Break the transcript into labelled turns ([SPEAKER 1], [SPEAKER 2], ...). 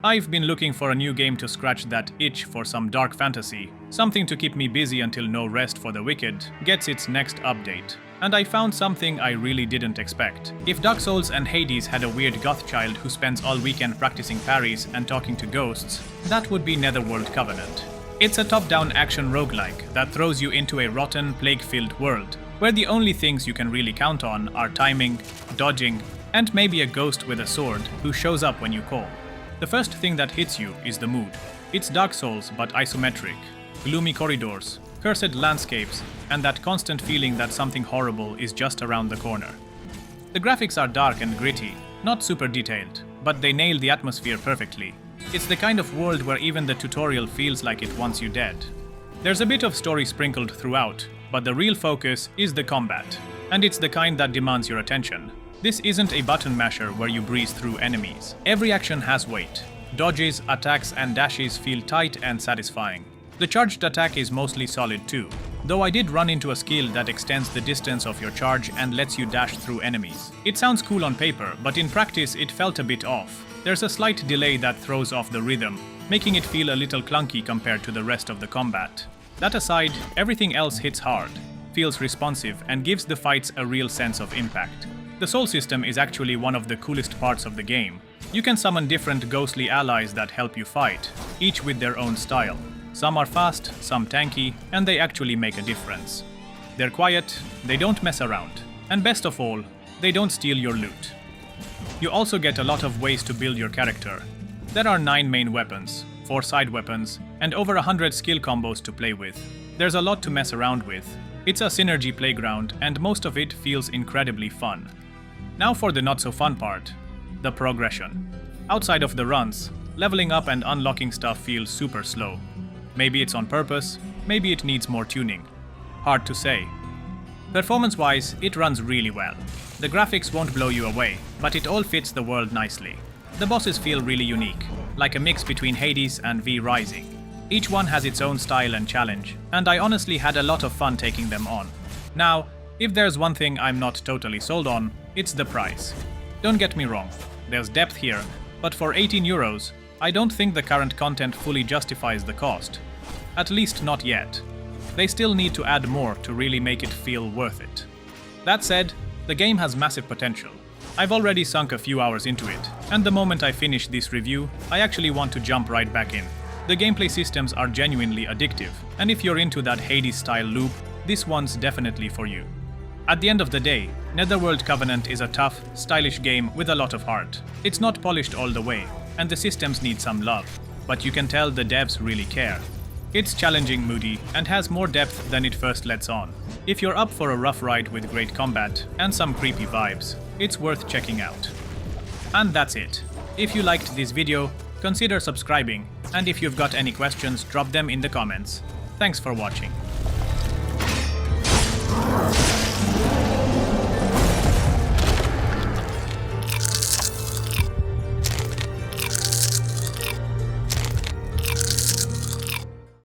[SPEAKER 1] I've been looking for a new game to scratch that itch for some dark fantasy, something to keep me busy until No Rest for the Wicked gets its next update. And I found something I really didn't expect. If Dark Souls and Hades had a weird goth child who spends all weekend practicing parries and talking to ghosts, that would be Netherworld Covenant. It's a top-down action roguelike that throws you into a rotten, plague-filled world, where the only things you can really count on are timing, dodging, and maybe a ghost with a sword who shows up when you call. The first thing that hits you is the mood. It's Dark Souls but isometric. Gloomy corridors, cursed landscapes, and that constant feeling that something horrible is just around the corner. The graphics are dark and gritty, not super detailed, but they nail the atmosphere perfectly. It's the kind of world where even the tutorial feels like it wants you dead. There's a bit of story sprinkled throughout, but the real focus is the combat, and it's the kind that demands your attention. This isn't a button masher where you breeze through enemies. Every action has weight. Dodges, attacks, and dashes feel tight and satisfying. The charged attack is mostly solid too, though I did run into a skill that extends the distance of your charge and lets you dash through enemies. It sounds cool on paper, but in practice it felt a bit off. There's a slight delay that throws off the rhythm, making it feel a little clunky compared to the rest of the combat. That aside, everything else hits hard, feels responsive, and gives the fights a real sense of impact. The soul system is actually one of the coolest parts of the game. You can summon different ghostly allies that help you fight, each with their own style. Some are fast, some tanky, and they actually make a difference. They're quiet, they don't mess around, and best of all, they don't steal your loot. You also get a lot of ways to build your character. There are 9 main weapons, 4 side weapons, and over 100 skill combos to play with. There's a lot to mess around with. It's a synergy playground, and most of it feels incredibly fun. Now for the not-so-fun part, the progression. Outside of the runs, leveling up and unlocking stuff feels super slow. Maybe it's on purpose, maybe it needs more tuning. Hard to say. Performance-wise, it runs really well. The graphics won't blow you away, but it all fits the world nicely. The bosses feel really unique, like a mix between Hades and V Rising. Each one has its own style and challenge, and I honestly had a lot of fun taking them on. Now, if there's one thing I'm not totally sold on, it's the price. Don't get me wrong, there's depth here, but for €18, I don't think the current content fully justifies the cost. At least not yet. They still need to add more to really make it feel worth it. That said, the game has massive potential. I've already sunk a few hours into it, and the moment I finish this review, I actually want to jump right back in. The gameplay systems are genuinely addictive, and if you're into that Hades-style loop, this one's definitely for you. At the end of the day, Netherworld Covenant is a tough, stylish game with a lot of heart. It's not polished all the way, and the systems need some love, but you can tell the devs really care. It's challenging, moody, and has more depth than it first lets on. If you're up for a rough ride with great combat and some creepy vibes, it's worth checking out. And that's it. If you liked this video, consider subscribing, and if you've got any questions, drop them in the comments. Thanks for watching.